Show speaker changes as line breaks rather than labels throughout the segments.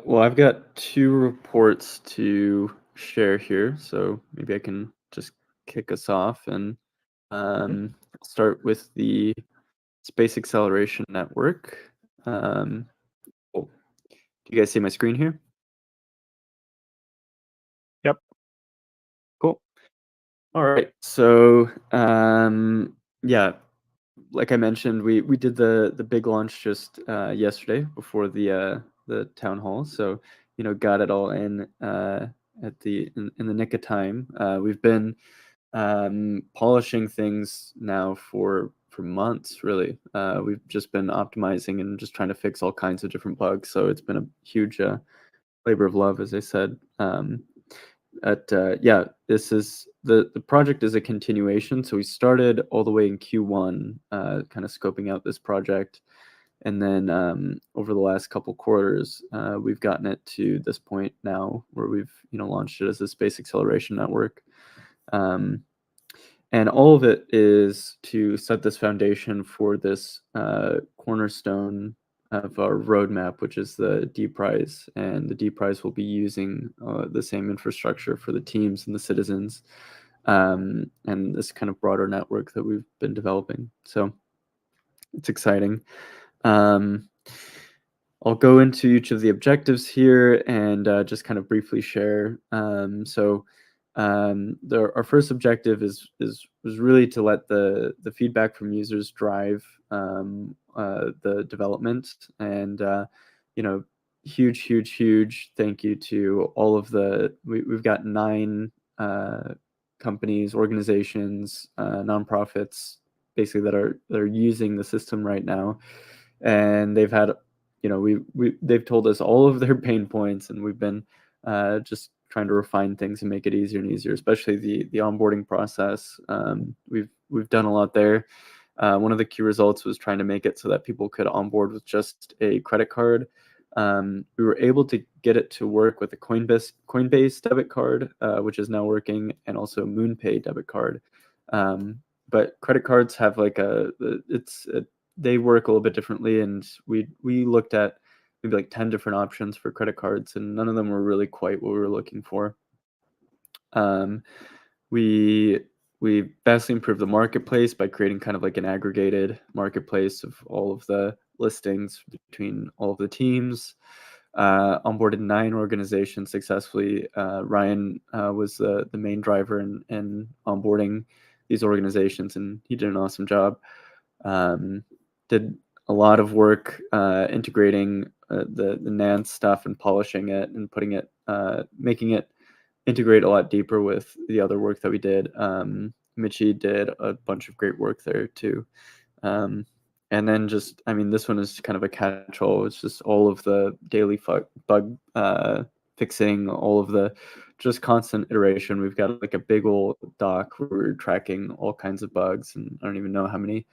Well, I've got two reports to share here, so maybe I can just kick us off and start with the Space Acceleration Network. Um, oh, do you guys see my screen here?
Yep.
Cool. All right. So, yeah, like I mentioned, we did the big launch just yesterday before the town hall. So got it all in at in the nick of time. We've been polishing things now for months, really. We've just been optimizing and just trying to fix all kinds of different bugs. So it's been a huge labor of love, as I said. Yeah, this is the project is a continuation. So we started all the way in Q1, kind of scoping out this project, and then over the last couple quarters, we've gotten it to this point now where we've launched it as a space acceleration network. And all of it is to set this foundation for this cornerstone of our roadmap, which is the D prize. And the D prize will be using the same infrastructure for the teams and the citizens, and this kind of broader network that we've been developing. So it's exciting. I'll go into each of the objectives here and just kind of briefly share. Our first objective was really to let the feedback from users drive the development, and huge thank you to all of we've got 9 companies, organizations, nonprofits, basically that are using the system right now, and they've had they've told us all of their pain points, and we've been just trying to refine things and make it easier and easier, especially the onboarding process. We've done a lot there. One of the key results was trying to make it so that people could onboard with just a credit card. We were able to get it to work with a Coinbase debit card, which is now working, and also MoonPay debit card. But credit cards have they work a little bit differently, and we looked at maybe like 10 different options for credit cards, and none of them were really quite what we were looking for. We vastly improved the marketplace by creating kind of like an aggregated marketplace of all of the listings between all of the teams. Onboarded 9 organizations successfully. Ryan was the main driver in onboarding these organizations, and he did an awesome job. Did a lot of work integrating the Nance stuff and polishing it and making it integrate a lot deeper with the other work that we did. Mitchie did a bunch of great work there too. And then this one is kind of a catch-all. It's just all of the daily bug fixing, all of the just constant iteration. We've got like a big old doc where we're tracking all kinds of bugs, and I don't even know how many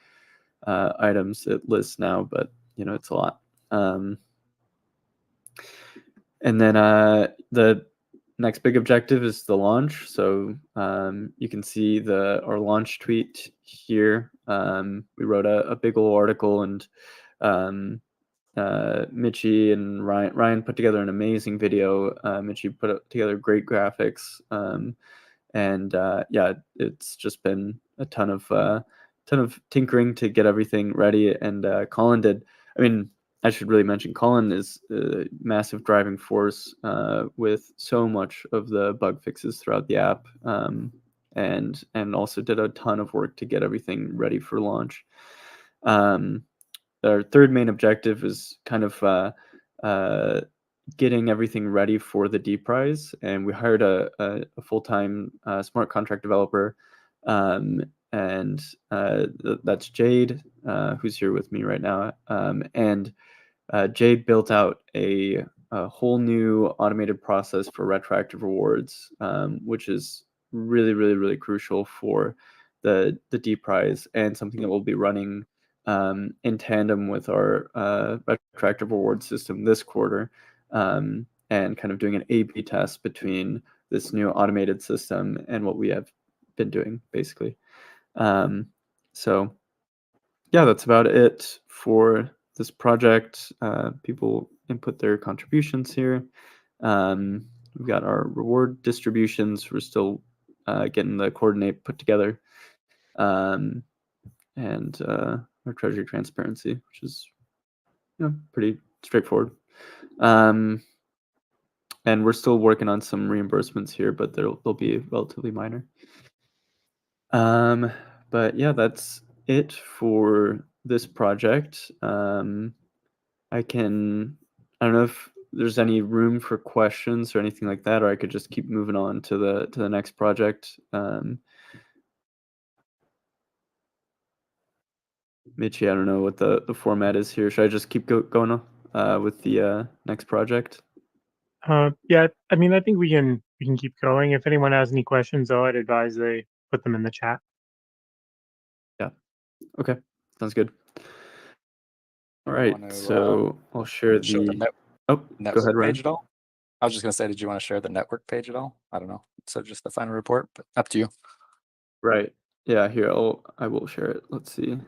items it lists now, but it's a lot. And then the next big objective is the launch. So you can see our launch tweet here. We wrote a big old article, and Mitchie and Ryan put together an amazing video. Mitchie put together great graphics, and yeah, it's just been a ton of tinkering to get everything ready. And Colin did. I should really mention Colin is a massive driving force with so much of the bug fixes throughout the app, and also did a ton of work to get everything ready for launch. Our third main objective is kind of getting everything ready for the D prize, and we hired a full-time smart contract developer, and that's Jade, who's here with me right now, and Jade built out a whole new automated process for retroactive rewards, which is really crucial for the D prize, and something that will be running in tandem with our retroactive reward system this quarter, and kind of doing an A/B test between this new automated system and what we have been doing, basically. So yeah, that's about it for this project. People input their contributions here. We've got our reward distributions. We're still getting the coordinate put together. And our treasury transparency, which is pretty straightforward. And we're still working on some reimbursements here, but they'll be relatively minor. But yeah, that's it for this project. I don't know if there's any room for questions or anything like that, or I could just keep moving on to the next project. Mitchie, I don't know what the format is here. Should I just keep going with the next project?
Yeah, I mean, I think we can keep going. If anyone has any questions, though, I'd advise they put them in the chat.
Yeah. Okay. Sounds good. All right.
Want to,
so I'll share
show the
go
network
ahead, Ryan.
page at all? I was just going to say, did you want to share the network page at all? I don't know. So just the final report, but up to you.
Right. Yeah. Here, I will share it. Let's see.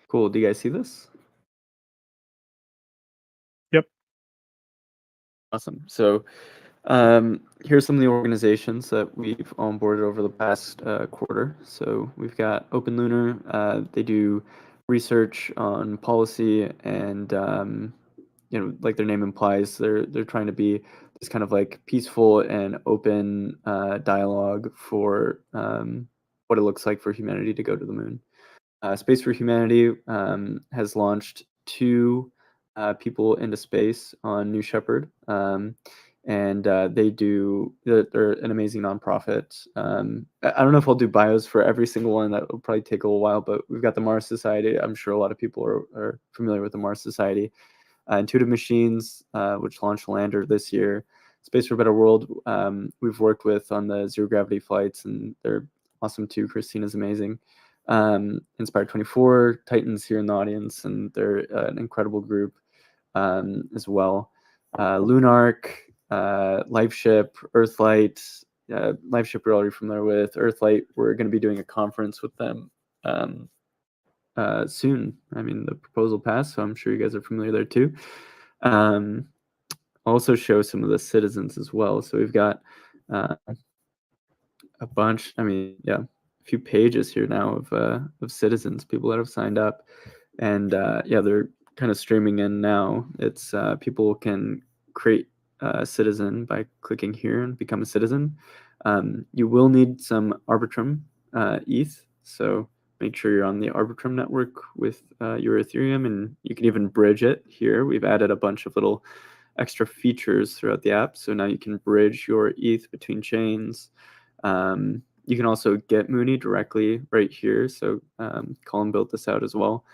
Cool. Do you guys see this?
Yep.
Awesome. So here's some of the organizations that we've onboarded over the past quarter. So we've got Open Lunar. They do research on policy, and like their name implies, they're trying to be this kind of like peaceful and open dialogue for what it looks like for humanity to go to the moon. Space for Humanity has launched 2 people into space on New Shepard. And they're an amazing nonprofit. I don't know if I'll do bios for every single one. That will probably take a little while, but we've got the Mars Society. I'm sure a lot of people are familiar with the Mars Society. Intuitive Machines, which launched Lander this year. Space for a Better World, we've worked with on the zero gravity flights, and they're awesome too. Christina's amazing. Inspire 24, Titans here in the audience, and they're an incredible group as well. Lunark, LifeShip, Earthlight. LifeShip we're already familiar with. Earthlight, we're going to be doing a conference with them soon. I mean, the proposal passed, so I'm sure you guys are familiar there too. Also show some of the citizens as well. So we've got a bunch. I mean, yeah, a few pages here now of citizens, people that have signed up, and yeah, they're kind of streaming in now. It's people can create a citizen by clicking here and become a citizen. You will need some Arbitrum ETH, so make sure you're on the Arbitrum network with your Ethereum, and you can even bridge it here. We've added a bunch of little extra features throughout the app, so now you can bridge your ETH between chains. You can also get MOONEY directly right here, so Colin built this out as well.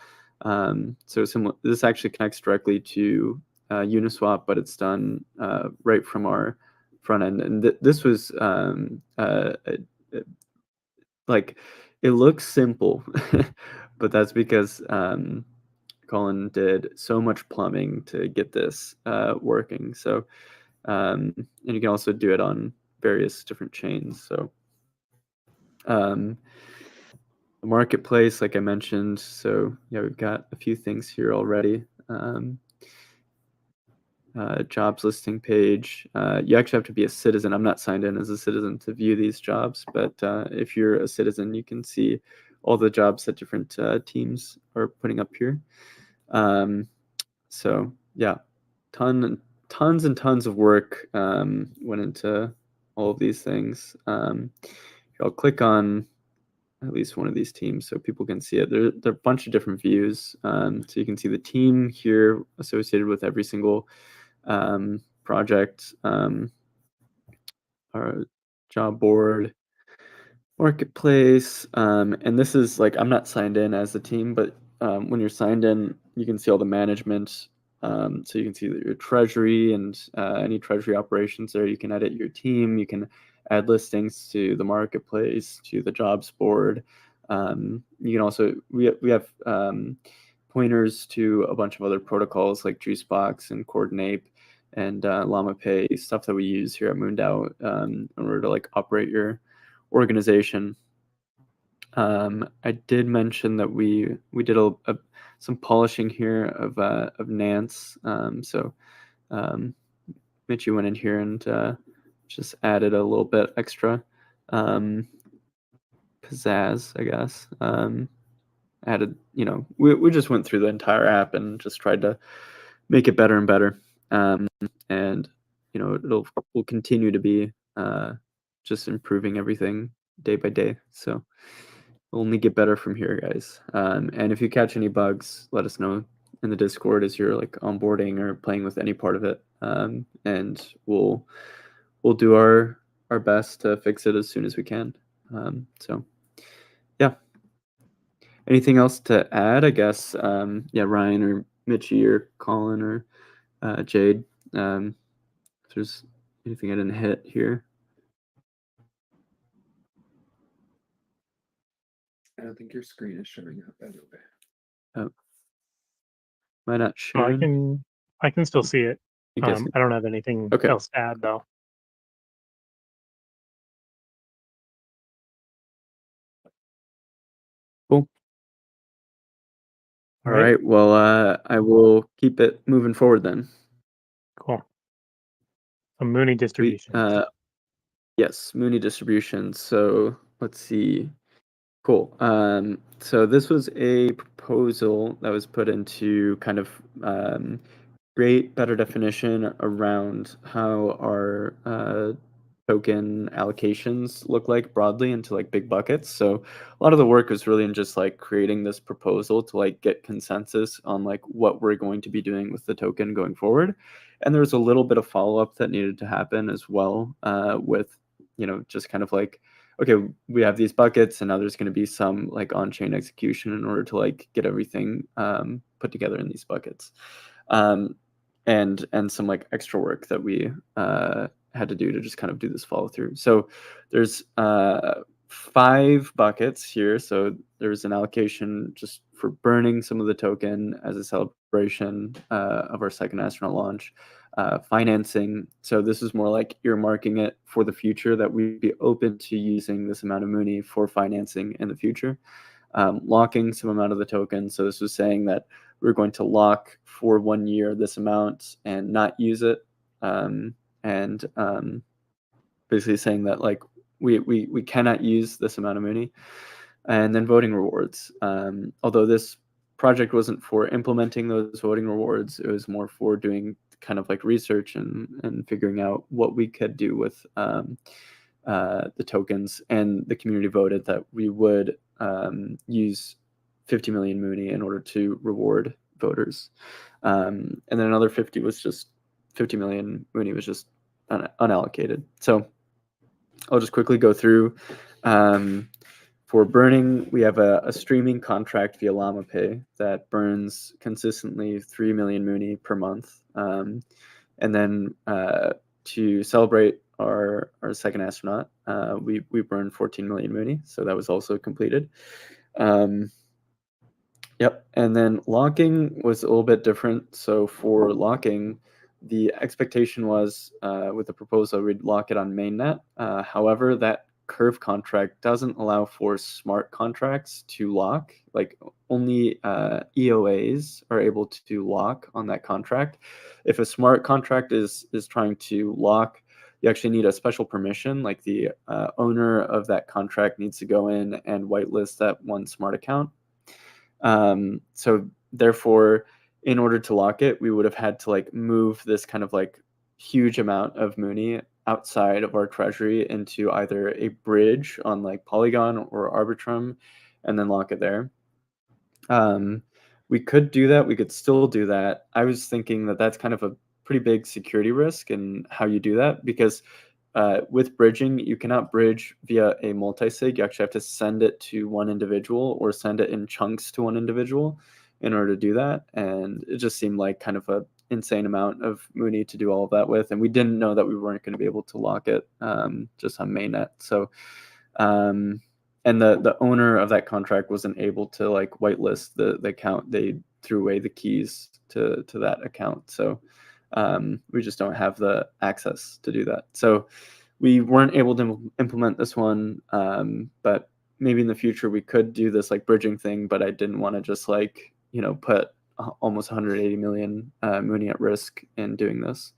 So this actually connects directly to Uniswap, but it's done right from our front end. And this was like, it looks simple, but that's because Colin did so much plumbing to get this working. So, and you can also do it on various different chains. So, the marketplace, like I mentioned, so yeah, we've got a few things here already. Jobs listing page. You actually have to be a citizen. I'm not signed in as a citizen to view these jobs, but if you're a citizen, you can see all the jobs that different teams are putting up here. So yeah, tons and tons of work went into all of these things. I'll click on at least one of these teams so people can see it. There are a bunch of different views. So you can see the team here associated with every single project, our job board, marketplace. And this is like, I'm not signed in as a team, but when you're signed in, you can see all the management. So you can see your treasury and any treasury operations there. You can edit your team. You can add listings to the marketplace, to the jobs board. You can also, we have pointers to a bunch of other protocols like Juicebox and Coordinate and LlamaPay, stuff that we use here at MoonDAO in order to like operate your organization. I did mention that we did some polishing here of Nance. So Mitchie went in here and just added a little bit extra pizzazz, I guess. Added, we just went through the entire app and just tried to make it better and better. And will continue to be just improving everything day by day. So we'll only get better from here, guys. And if you catch any bugs, let us know in the Discord as you're like onboarding or playing with any part of it. And we'll do our best to fix it as soon as we can. So yeah. Anything else to add? I guess Ryan or Mitchie or Colin or Jade. If there's anything I didn't hit here.
I don't think your screen is showing up anyway.
Oh. Am I not
Oh,
sharing?
I can still see it.
You guys
I don't have anything
Okay.
else to add though.
Cool. All right. Well, I will keep it moving forward then.
Cool. So MOONEY distribution.
Yes, MOONEY distribution. So let's see. Cool. So this was a proposal that was put into kind of create better definition around how our token allocations look like broadly into like big buckets. So a lot of the work was really in just like creating this proposal to like get consensus on like what we're going to be doing with the token going forward. And there was a little bit of follow-up that needed to happen as well with, just kind of like, okay, we have these buckets and now there's going to be some like on-chain execution in order to like get everything put together in these buckets. And some like extra work that we had to do to just kind of do this follow through. So there's 5 buckets here. So there's an allocation just for burning some of the token as a celebration of our second astronaut launch. Financing. So this is more like earmarking it for the future that we'd be open to using this amount of MOONEY for financing in the future. Locking some amount of the token. So this was saying that we're going to lock for 1 year this amount and not use it. Basically saying that like we cannot use this amount of MOONEY. And then voting rewards. Although this project wasn't for implementing those voting rewards, it was more for doing kind of like research and figuring out what we could do with the tokens. And the community voted that we would use 50 million MOONEY in order to reward voters. And then another 50 million MOONEY was just unallocated. So I'll just quickly go through. For burning, we have a streaming contract via LlamaPay that burns consistently 3 million MOONEY per month. And then to celebrate our second astronaut, we burned 14 million MOONEY, so that was also completed. Yep, and then locking was a little bit different. So for locking, the expectation was with the proposal we'd lock it on mainnet. However, that curve contract doesn't allow for smart contracts to lock. Like only EOAs are able to lock on that contract. If a smart contract is trying to lock, you actually need a special permission. Like the owner of that contract needs to go in and whitelist that one smart account. So therefore, in order to lock it, we would have had to like move this kind of like huge amount of MOONEY outside of our treasury into either a bridge on like Polygon or Arbitrum and then lock it there. We could do that. We could still do that. I was thinking that that's kind of a pretty big security risk in how you do that because with bridging, you cannot bridge via a multi-sig. You actually have to send it to one individual or send it in chunks to one individual in order to do that. And it just seemed like kind of a insane amount of MOONEY to do all of that with. And we didn't know that we weren't going to be able to lock it just on mainnet. So, and the owner of that contract wasn't able to like whitelist the account. They threw away the keys to that account. So we just don't have the access to do that. So we weren't able to implement this one, but maybe in the future we could do this like bridging thing, but I didn't want to just like, put almost 180 million Mooney at risk in doing this.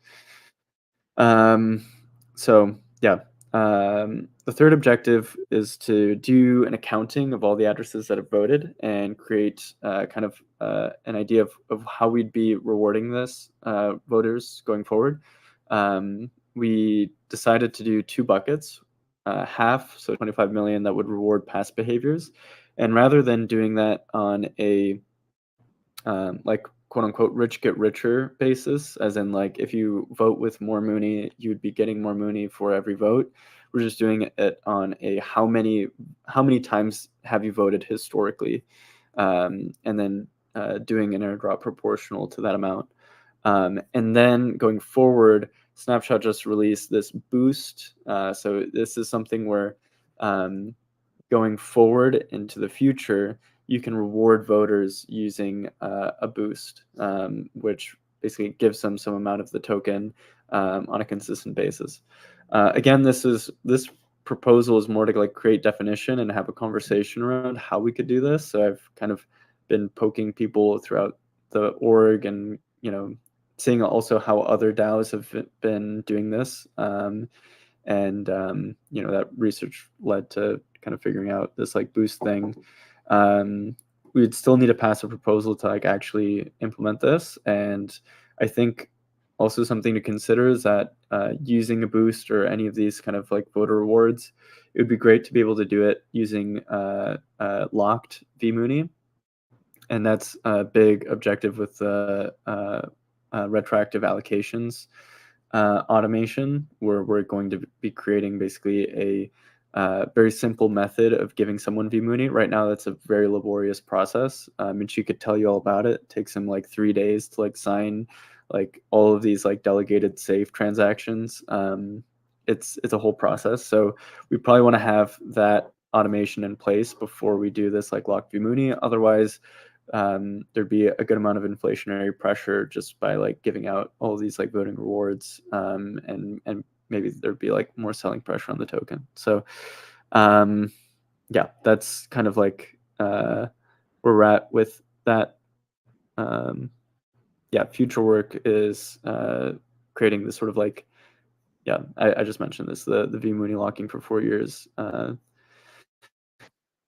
So yeah, the third objective is to do an accounting of all the addresses that have voted and create kind of an idea of how we'd be rewarding this voters going forward. We decided to do 2 buckets, half, so 25 million, that would reward past behaviors. And rather than doing that on a like quote unquote rich get richer basis, as in like if you vote with more Mooney, you'd be getting more Mooney for every vote. We're just doing it on a how many times have you voted historically, and then doing an airdrop proportional to that amount. And then going forward, Snapshot just released this boost. So this is something where going forward into the future, you can reward voters using a boost, which basically gives them some amount of the token on a consistent basis. Again, this proposal is more to like create definition and have a conversation around how we could do this. So I've kind of been poking people throughout the org and seeing also how other DAOs have been doing this. That research led to kind of figuring out this like boost thing. We'd still need to pass a proposal to like actually implement this. And I think also something to consider is that using a boost or any of these kind of like voter rewards, it would be great to be able to do it using locked vMooney. And that's a big objective with the retroactive allocations automation, where we're going to be creating basically a very simple method of giving someone vMooney. Right now, that's a very laborious process. And she could tell you all about it. It takes him like 3 days to like sign like all of these like delegated safe transactions. It's a whole process. So we probably want to have that automation in place before we do this like locked vMooney. Otherwise, there'd be a good amount of inflationary pressure just by like giving out all these like voting rewards, and maybe there'd be like more selling pressure on the token. So yeah, that's kind of like where we're at with that. Yeah, future work is creating this sort of like, yeah, I just mentioned this, the vMooney locking for 4 years.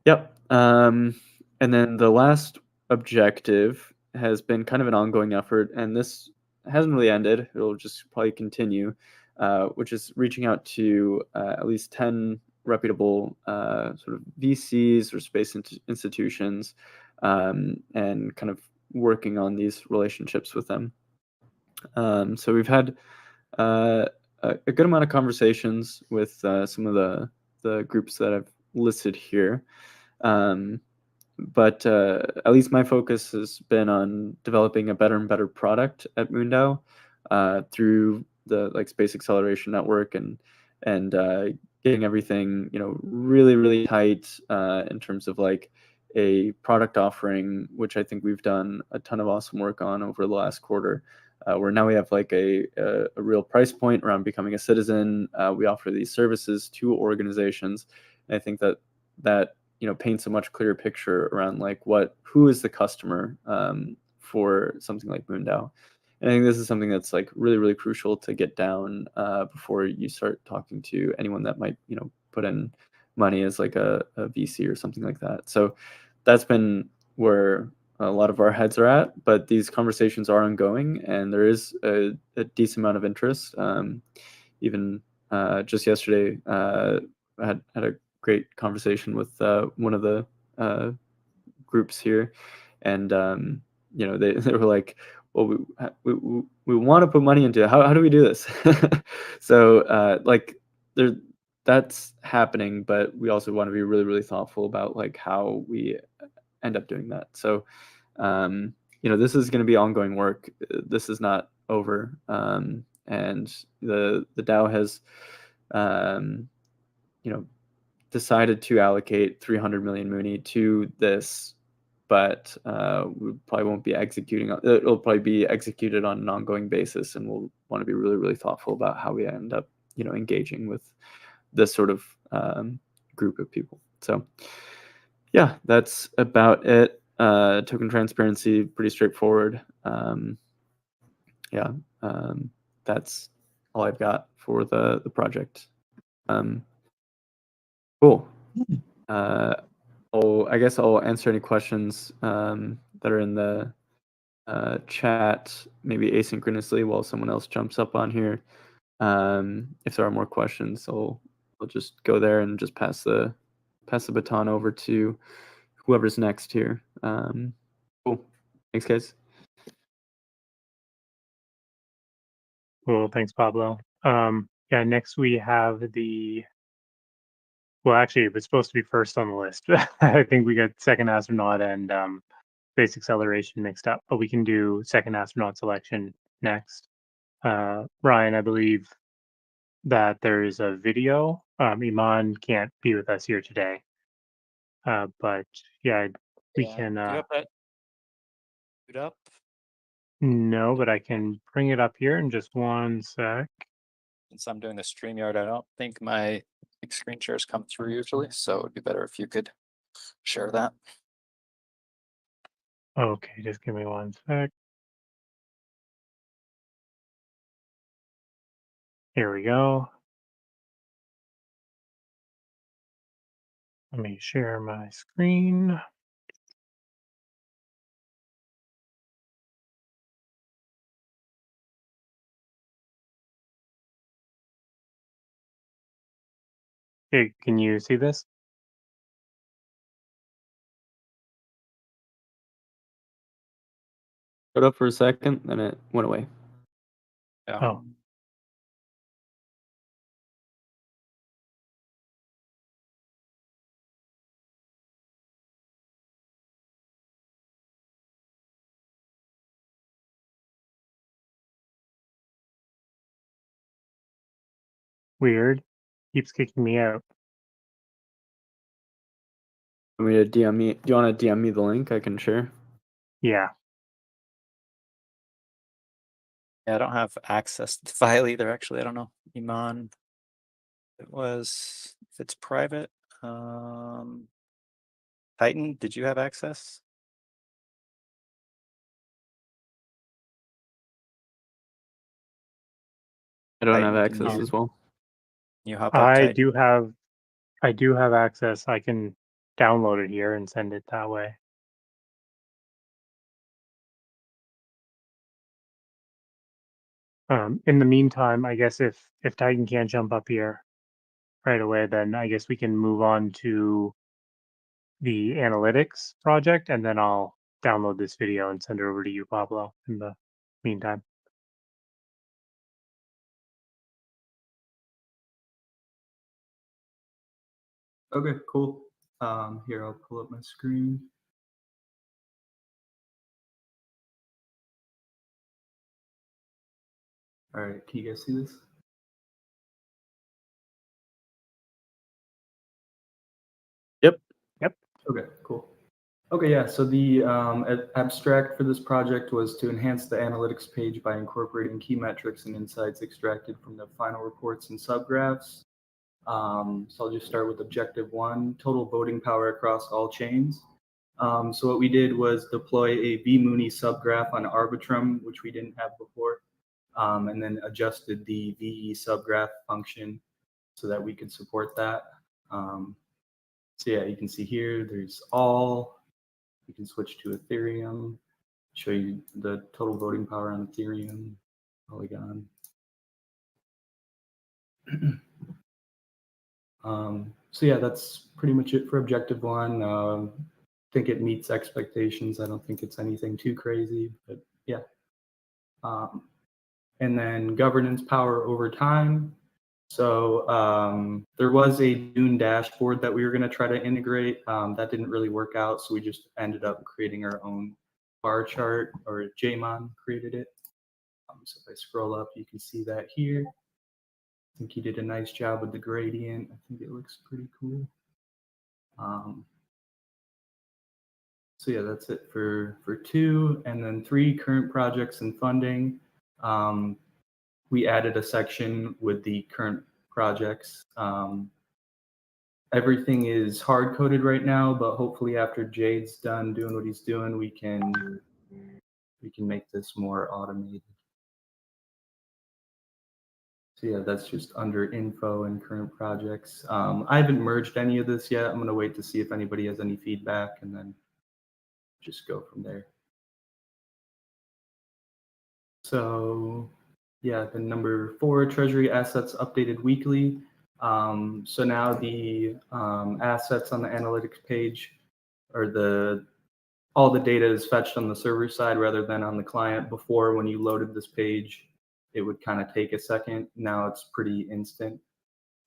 Yep. And then the last objective has been kind of an ongoing effort, and this hasn't really ended. It'll just probably continue, which is reaching out to at least 10 reputable sort of VCs or space institutions, and kind of working on these relationships with them. So we've had a good amount of conversations with some of the groups that I've listed here. But at least my focus has been on developing a better and better product at MoonDAO through the like Space Acceleration Network and getting everything really really tight in terms of like a product offering, which I think we've done a ton of awesome work on over the last quarter. Where now we have like a real price point around becoming a citizen. We offer these services to organizations, and I think that paints a much clearer picture around like who is the customer for something like MoonDAO. And I think this is something that's like really really crucial to get down before you start talking to anyone that might put in money as like a VC or something like that. So that's been where a lot of our heads are at, but these conversations are ongoing and there is a decent amount of interest. Even just yesterday, I had a great conversation with one of the groups here, and they were like, well, we want to put money into it. How do we do this? So like that's happening, but we also want to be really really thoughtful about like how we end up doing that. So this is going to be ongoing work. This is not over, and the DAO has decided to allocate 300 million Mooney to this, but we probably won't be executing. It'll probably be executed on an ongoing basis, and we'll want to be really, really thoughtful about how we end up, engaging with this sort of group of people. So yeah, that's about it. Token transparency, pretty straightforward. Yeah, that's all I've got for the project. Cool. I guess I'll answer any questions that are in the chat, maybe asynchronously while someone else jumps up on here. If there are more questions, I'll just go there and just pass the baton over to whoever's next here. Cool. Thanks, guys.
Cool. Thanks, Pablo. Yeah, next we have well, actually, it was supposed to be first on the list. I think we got second astronaut and space acceleration mixed up, but we can do second astronaut selection next. Ryan, I believe that there is a video. Iman can't be with us here today. But yeah, we can.
Do you have that queued up?
No, but I can bring it up here in just one sec.
Since I'm doing the StreamYard, I don't think my big screen shares come through usually, so it would be better if you could share that.
Okay, just give me one sec. Here we go. Let me share my screen. Okay, can you see this?
Shut up for a second, then it went away.
Yeah.
Oh, weird. Keeps kicking me out.
Want me to DM me? Do you want to DM me the link? I can share.
Yeah.
Yeah, I don't have access to the file either, actually. I don't know. Iman, if it's private. Titan, did you have access?
I don't have
Titan, can
access
you-
as well.
You hop up
I
Titan?
do have access. I can download it here and send it that way. In the meantime, I guess if Titan can't jump up here right away, then I guess we can move on to the analytics project, and then I'll download this video and send it over to you, Pablo, in the meantime.
Okay, cool. Here, I'll pull up my screen. All right, can you guys see this? Yep.
Yep.
Okay, cool. Okay, yeah, so the abstract for this project was to enhance the analytics page by incorporating key metrics and insights extracted from the final reports and subgraphs. So I'll just start with objective 1, total voting power across all chains. So what we did was deploy a VMooney subgraph on Arbitrum, which we didn't have before, and then adjusted the VE subgraph function so that we could support that. So yeah, you can see here, there's all. You can switch to Ethereum, show you the total voting power on Ethereum, Polygon. So yeah, that's pretty much it for objective 1. I think it meets expectations. I don't think it's anything too crazy, but yeah. And then governance power over time. So there was a Dune dashboard that we were going to try to integrate. That didn't really work out, so we just ended up creating our own bar chart, or Jaemon created it. So if I scroll up, you can see that here. I think he did a nice job with the gradient. I think it looks pretty cool. So yeah, that's it for 2. And then 3, current projects and funding. We added a section with the current projects.
everything is hard coded right now, but hopefully after Jade's done doing what he's doing, we can make this more automated. So yeah, that's just under info and current projects. I haven't merged any of this yet. I'm gonna wait to see if anybody has any feedback and then just go from there. So yeah, then number 4, treasury assets updated weekly. So now the assets on the analytics page, or all the data is fetched on the server side rather than on the client. Before, when you loaded this page, it would kind of take a second. Now it's pretty instant.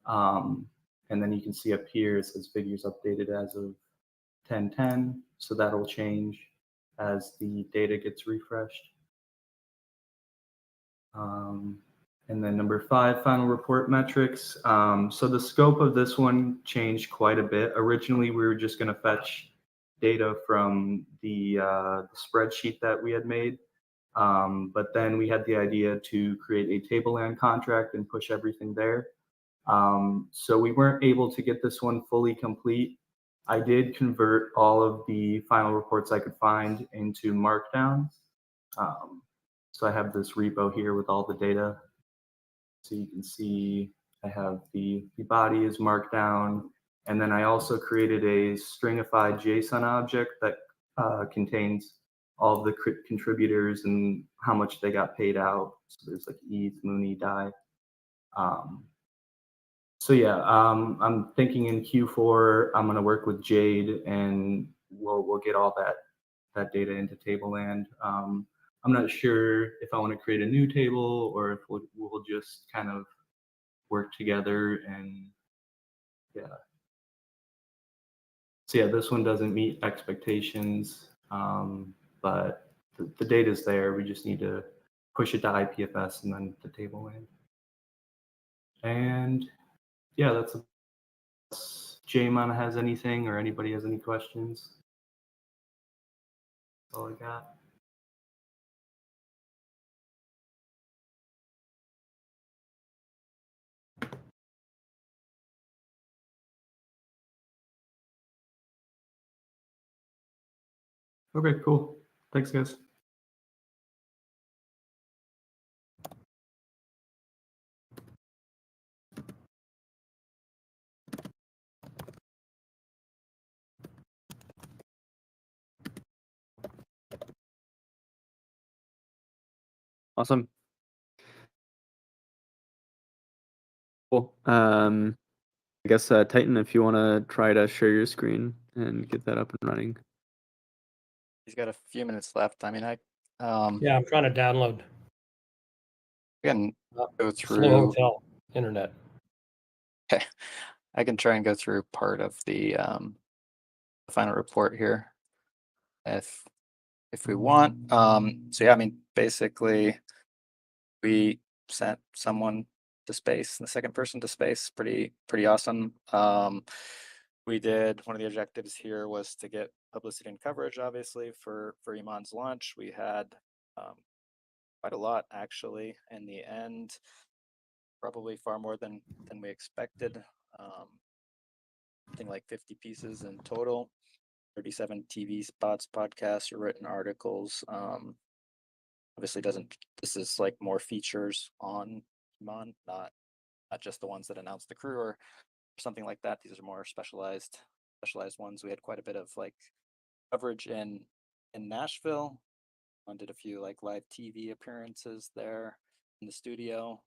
And then you can see up here, it says figures updated as of 10/10. So that'll change as the data gets refreshed. And then number 5, final report metrics. So the scope of this one changed quite a bit. Originally, we were just going to fetch data from the spreadsheet that we had made. But then we had the idea to create a tableland contract and push everything there. So we weren't able to get this one fully complete. I did convert all of the final reports I could find into Markdown. So I have this repo here with all the data. So you can see I have the body is Markdown. And then I also created a stringified JSON object that contains all of the contributors and how much they got paid out. So there's like ETH, MOONEY, DAI. So yeah, I'm thinking in Q4 I'm gonna work with Jade and we'll get all that data into Tableland. I'm not sure if I want to create a new table or if we'll just kind of work together and yeah. So yeah, this one doesn't meet expectations, but the data is there. We just need to push it to IPFS and then to Tableland. And yeah, that's Jaymon has anything or anybody has any questions? That's all I got. Okay, cool. Thanks, guys.
Awesome. Cool. I guess Titan, if you want to try to share your screen and get that up and running.
He's got a few minutes left. I mean,
Yeah, I'm trying to download.
I can go
Slow
through.
hotel internet.
Okay, I can try and go through part of the final report here, if we want. So yeah, I mean, basically, we sent someone to space, the second person to space. Pretty awesome. We did, one of the objectives here was to get publicity and coverage, obviously, for Iman's launch. We had quite a lot, actually, in the end, probably far more than we expected. Something like 50 pieces in total, 37 TV spots, podcasts, or written articles. Obviously this is like more features on Iman, not just the ones that announced the crew or something like that. These are more specialized ones. We had quite a bit of like coverage in Nashville. Did a few like live TV appearances there in the studio.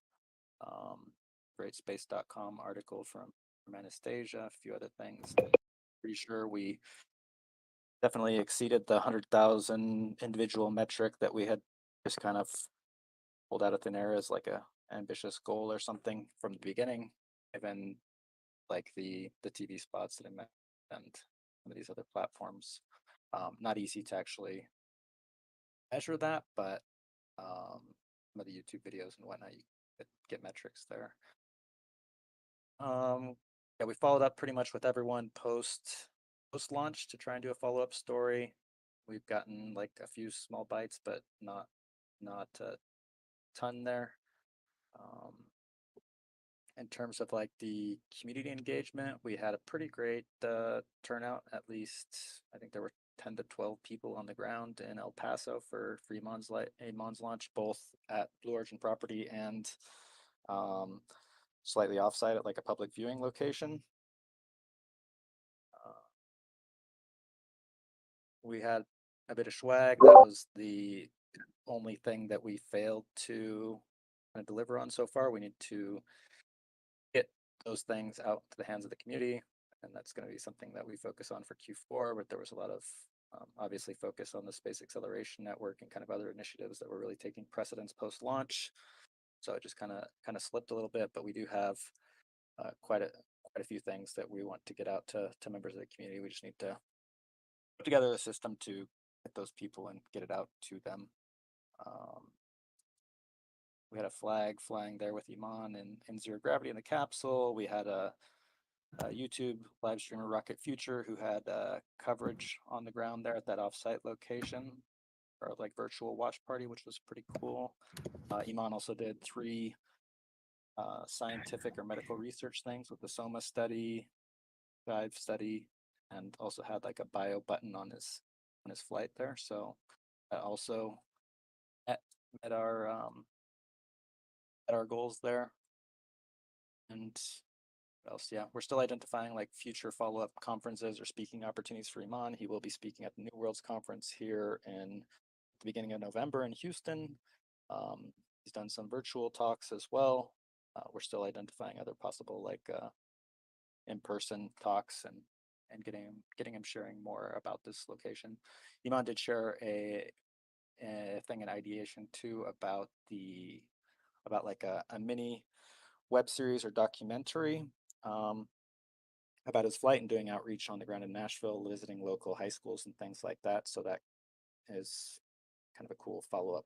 Greatspace.com article from Anastasia, a few other things. Pretty sure we definitely exceeded the 100,000 individual metric that we had just kind of pulled out of thin air as like a ambitious goal or something from the beginning. Even like the TV spots that I met and some of these other platforms. Not easy to actually measure that, but some of the YouTube videos and whatnot, you get metrics there. Yeah, we followed up pretty much with everyone post launch to try and do a follow-up story. We've gotten like a few small bites, but not a ton there. in terms of like the community engagement, we had a pretty great turnout. At least I think there were 10 to 12 people on the ground in El Paso for Iman's launch, both at Blue Origin property and slightly offsite at like a public viewing location. We had a bit of swag. That was the only thing that we failed to kind of deliver on so far. We need to get those things out to the hands of the community, and that's going to be something that we focus on for Q4. But there was a lot of obviously focus on the Space Acceleration Network and kind of other initiatives that were really taking precedence post-launch. So it just kind of slipped a little bit, but we do have quite a few things that we want to get out to members of the community. We just need to put together a system to get those people and get it out to them. We had a flag flying there with Iman and Zero Gravity in the capsule. We had a YouTube live streamer, Rocket Future, who had coverage on the ground there at that offsite location, or like virtual watch party, which was pretty cool. Iman also did 3 scientific or medical research things with the SOMA study, dive study, and also had like a bio button on his flight there. So that also met our goals there. And what else? Yeah, we're still identifying like future follow-up conferences or speaking opportunities for Iman. He will be speaking at the New Worlds Conference here in the beginning of November in Houston. He's done some virtual talks as well. We're still identifying other possible like in-person talks and getting him sharing more about this location. Iman did share a thing in ideation too about like a mini web series or documentary about his flight and doing outreach on the ground in Nashville, visiting local high schools and things like that. So that is kind of a cool follow-up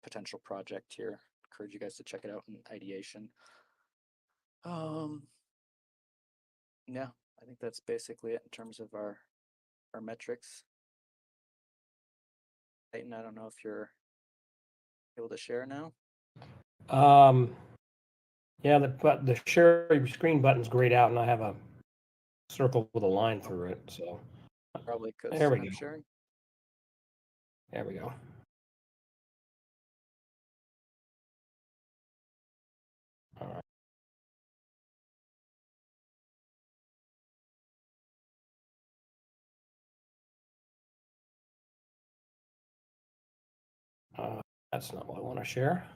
potential project here. Encourage you guys to check it out in ideation. Yeah, I think that's basically it in terms of our metrics. Peyton, I don't know if you're able to share now.
Yeah, the share screen button's grayed out, and I have a circle with a line through it. So
Probably because
there we
I'm
go.
sharing.
There we go. All right. That's not what I want to share.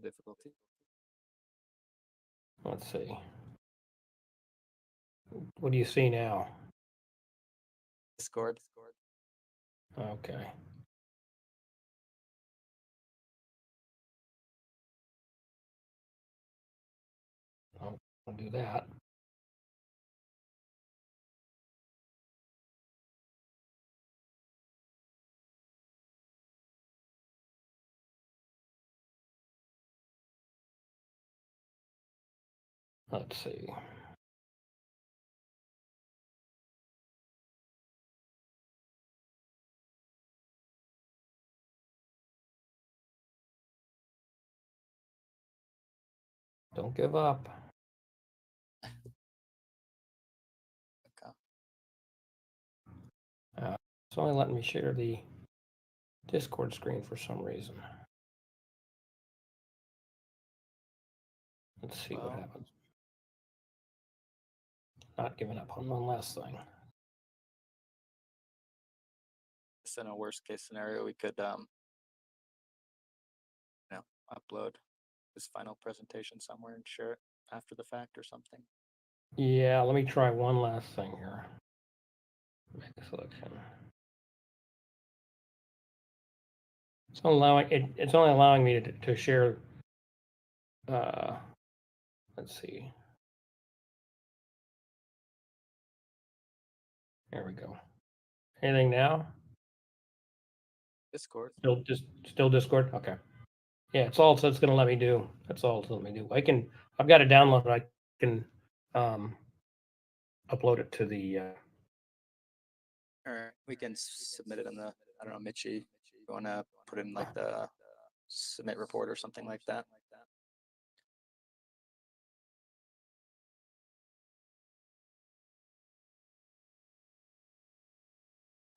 Difficulty.
Let's see. What do you see now?
Discord.
Okay. I'll do that. Let's see. Don't give up.
Okay.
It's only letting me share the Discord screen for some reason. Let's see what happens. Not giving up on one last thing.
In a worst case scenario, we could upload this final presentation somewhere and share it after the fact or something.
Yeah, let me try one last thing here. Make a selection. It's only allowing me to share. Let's see. There we go. Anything now?
Discord.
Still Discord. Okay. Yeah, it's all it's going to let me do. That's all it's let me do. I've got it downloaded. I can upload it to the.
All right, we can submit it in the, I don't know, Mitchie, you want to put in like the submit report or something like that?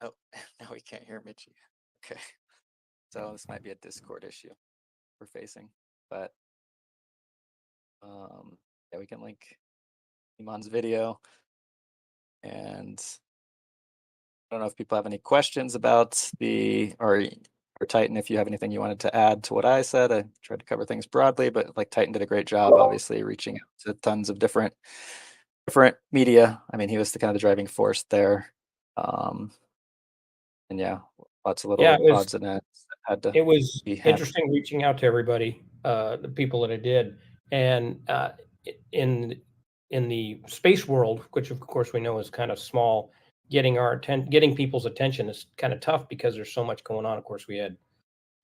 Oh, now we can't hear Mitchie. Okay. So this might be a Discord issue we're facing, but yeah, we can link Iman's video. And I don't know if people have any questions about or Titan, if you have anything you wanted to add to what I said. I tried to cover things broadly, but like Titan did a great job, obviously reaching out to tons of different media. I mean, he was the kind of the driving force there. And yeah, lots of little odds and ends that had to
It was
be hammered.
interesting reaching out to everybody, the people that I did, and in the space world, which of course we know is kind of small, getting people's attention is kind of tough because there's so much going on. Of course, we had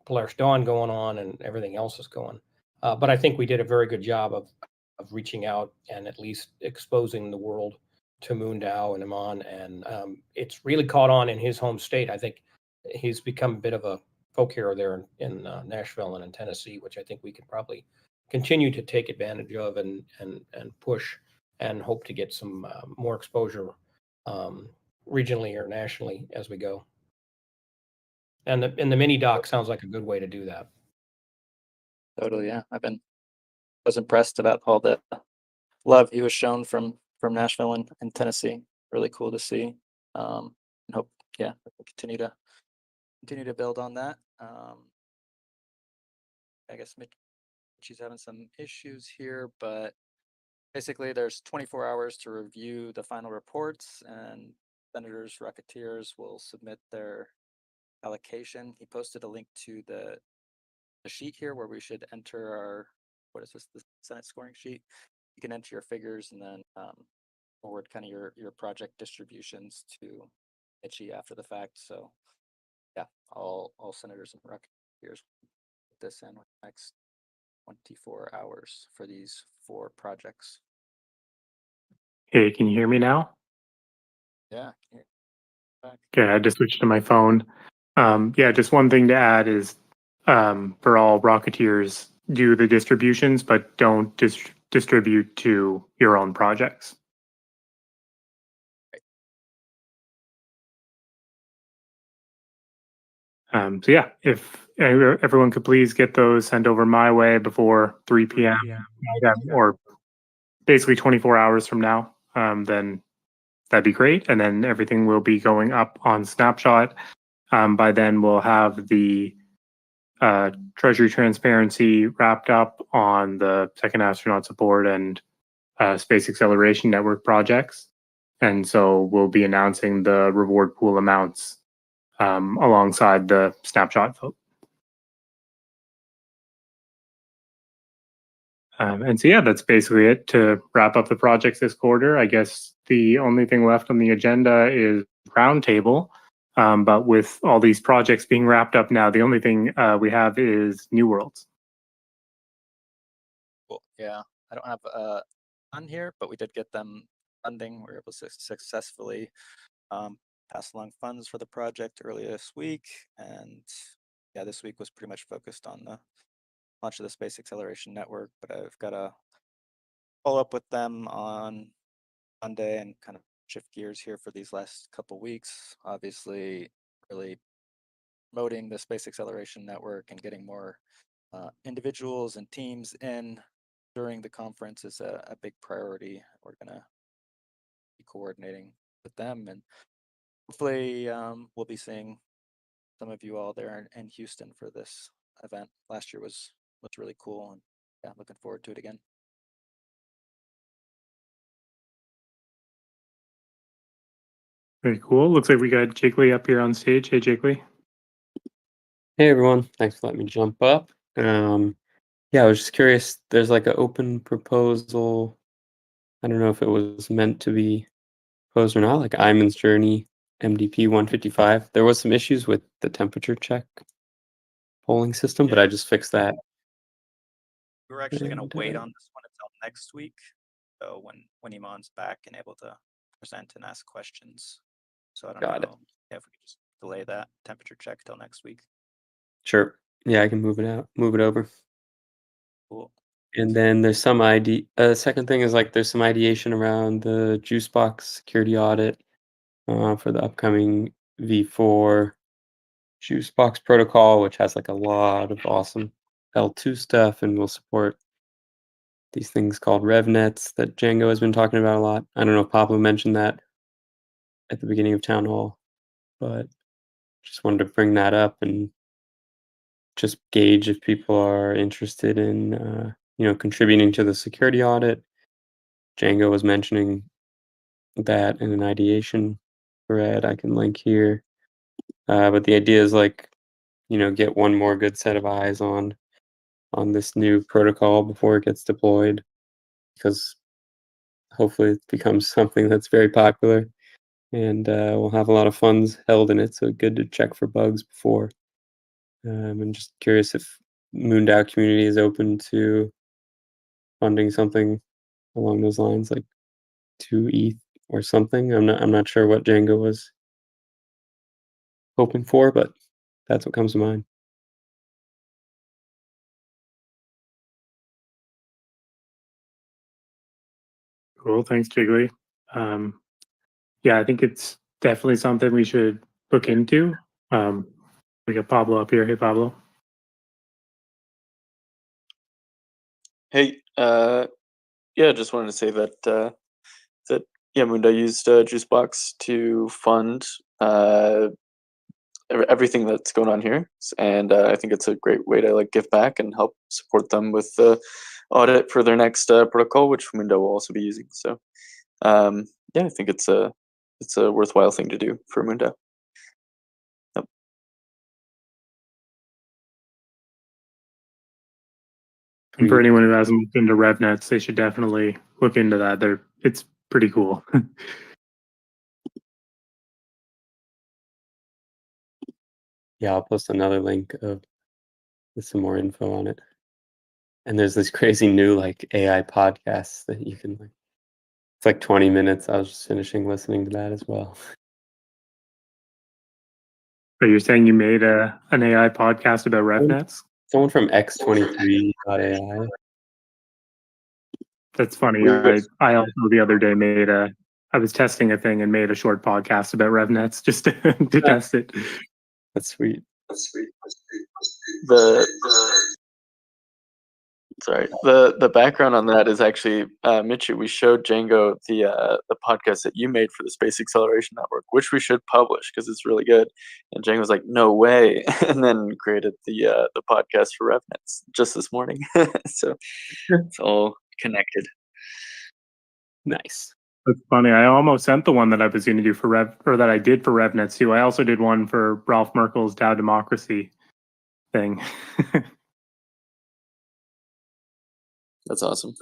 Polaris Dawn going on and everything else is going. But I think we did a very good job of reaching out and at least exposing the world to MoonDAO and Iman, and it's really caught on in his home state. I think he's become a bit of a folk hero there in Nashville and in Tennessee, which I think we could probably continue to take advantage of and push and hope to get some more exposure regionally or nationally as we go. And the mini doc sounds like a good way to do that.
Totally, yeah. Was impressed about all the love he was shown from Nashville and Tennessee. Really cool to see. And hope, yeah, we'll continue to build on that. I guess Mitchie's having some issues here, but basically there's 24 hours to review the final reports, and Senators Rocketeers will submit their allocation. He posted a link to the sheet here where we should enter our, what is this, the Senate scoring sheet. You can enter your figures and then forward kind of your project distributions to Mitchie after the fact. So yeah, all senators and Rocketeers put this in with the next 24 hours for these 4 projects.
Hey, can you hear me now?
Yeah.
Okay, I just switched to my phone. Yeah, just one thing to add is for all Rocketeers, do the distributions, but don't distribute to your own projects. So yeah, if everyone could please get those sent over my way before 3 p.m. or basically 24 hours from now, then that'd be great. And then everything will be going up on Snapshot. By then we'll have the Treasury transparency wrapped up on the second astronaut support and Space Acceleration Network projects. And so we'll be announcing the reward pool amounts alongside the snapshot vote. And so, yeah, that's basically it to wrap up the projects this quarter. I guess the only thing left on the agenda is roundtable. But with all these projects being wrapped up now, the only thing we have is New Worlds.
Cool. Yeah, I don't have on here, but we did get them funding. We were able to successfully pass along funds for the project earlier this week. And yeah, this week was pretty much focused on the launch of the Space Acceleration Network, but I've got to follow up with them on Monday and kind of shift gears here for these last couple weeks. Obviously, really promoting the Space Acceleration Network and getting more individuals and teams in during the conference is a big priority. We're going to be coordinating with them, and hopefully we'll be seeing some of you all there in Houston for this event. Last year was really cool, and yeah, looking forward to it again.
Very cool. Looks like we got Jake Lee up here on stage. Hey, Jake Lee.
Hey everyone, thanks for letting me jump up. Yeah, I was just curious, there's like an open proposal. I don't know if it was meant to be proposed or not, like Iman's Journey MDP 155. There was some issues with the temperature check polling system, but I just fixed that.
We're actually going
And,
to wait on this one until next week. So when Iman's back and able to present and ask questions. So I don't
Got it.
know if we could just delay that temperature check till next week.
Sure. Yeah, I can move it over.
Cool.
And then there's some second thing is like there's some ideation around the juice box security audit for the upcoming v4 Juicebox protocol, which has like a lot of awesome L2 stuff and will support these things called RevNets that Django has been talking about a lot. I don't know if Pablo mentioned that at the beginning of Town Hall, but just wanted to bring that up and just gauge if people are interested in, contributing to the security audit. Django was mentioning that in an ideation thread I can link here. But the idea is like, get one more good set of eyes on this new protocol before it gets deployed, because hopefully it becomes something that's very popular and we'll have a lot of funds held in it. So good to check for bugs before. I'm just curious if MoonDAO community is open to funding something along those lines, like 2 ETH or something. I'm not sure what Django was hoping for, but that's what comes to mind.
Cool. Thanks, Jiggly. Yeah, I think it's definitely something we should look into. We got Pablo up here. Hey, Pablo.
Hey, yeah, just wanted to say that MoonDAO used Juicebox to fund everything that's going on here, and I think it's a great way to like give back and help support them with the audit for their next protocol, which MoonDAO will also be using. So, yeah, I think it's a worthwhile thing to do for MoonDAO. Yep.
And for anyone who hasn't looked into RevNets, they should definitely look into that. It's pretty cool.
Yeah, I'll post another link with some more info on it. And there's this crazy new like AI podcast that you can like. It's like 20 minutes. I was just finishing listening to that as well.
So you're saying you made an AI podcast about RevNets?
Someone from x23.ai.
That's funny. I also the other day I was testing a thing and made a short podcast about RevNets just to test it.
That's sweet.
The background on that is actually Mitchu. We showed Django the podcast that you made for the Space Acceleration Network, which we should publish because it's really good. And Django was like, "No way!" and then created the podcast for RevNets just this morning. So it's all connected.
Nice.
That's funny. I almost sent the one that I was going to do that I did for RevNets too. I also did one for Ralph Merkel's DAO Democracy thing.
That's awesome.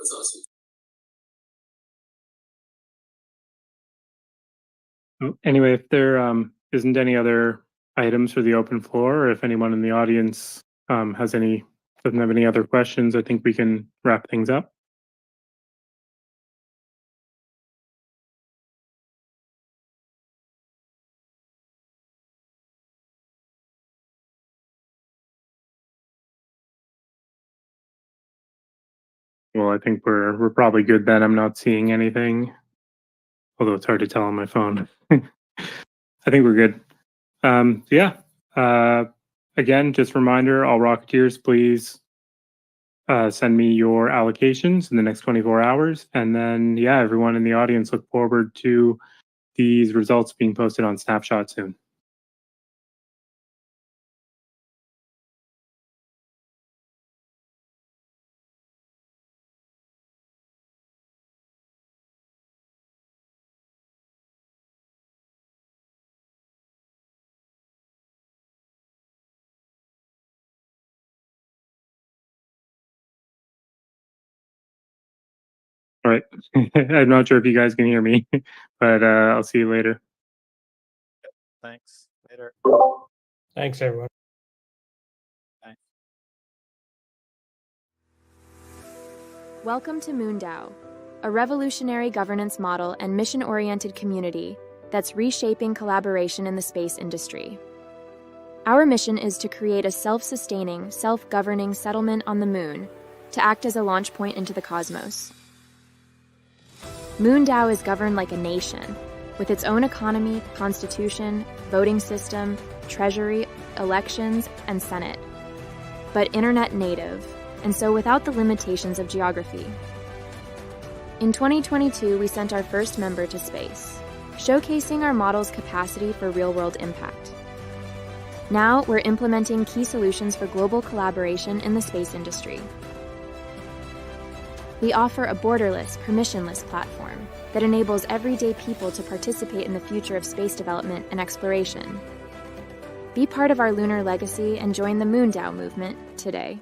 Anyway, if there isn't any other items for the open floor, or if anyone in the audience doesn't have any other questions, I think we can wrap things up. Well, I think we're probably good then. I'm not seeing anything, although it's hard to tell on my phone. I think we're good. Yeah. Again, just a reminder, all Rocketeers, please send me your allocations in the next 24 hours. And then, yeah, everyone in the audience, look forward to these results being posted on Snapshot soon. All right. I'm not sure if you guys can hear me, but I'll see you later.
Thanks. Later.
Thanks, everyone.
Welcome to MoonDAO, a revolutionary governance model and mission-oriented community that's reshaping collaboration in the space industry. Our mission is to create a self-sustaining, self-governing settlement on the moon to act as a launch point into the cosmos. MoonDAO is governed like a nation, with its own economy, constitution, voting system, treasury, elections, and Senate. But internet native, and so without the limitations of geography. In 2022, we sent our first member to space, showcasing our model's capacity for real-world impact. Now, we're implementing key solutions for global collaboration in the space industry. We offer a borderless, permissionless platform that enables everyday people to participate in the future of space development and exploration. Be part of our lunar legacy and join the MoonDAO movement today.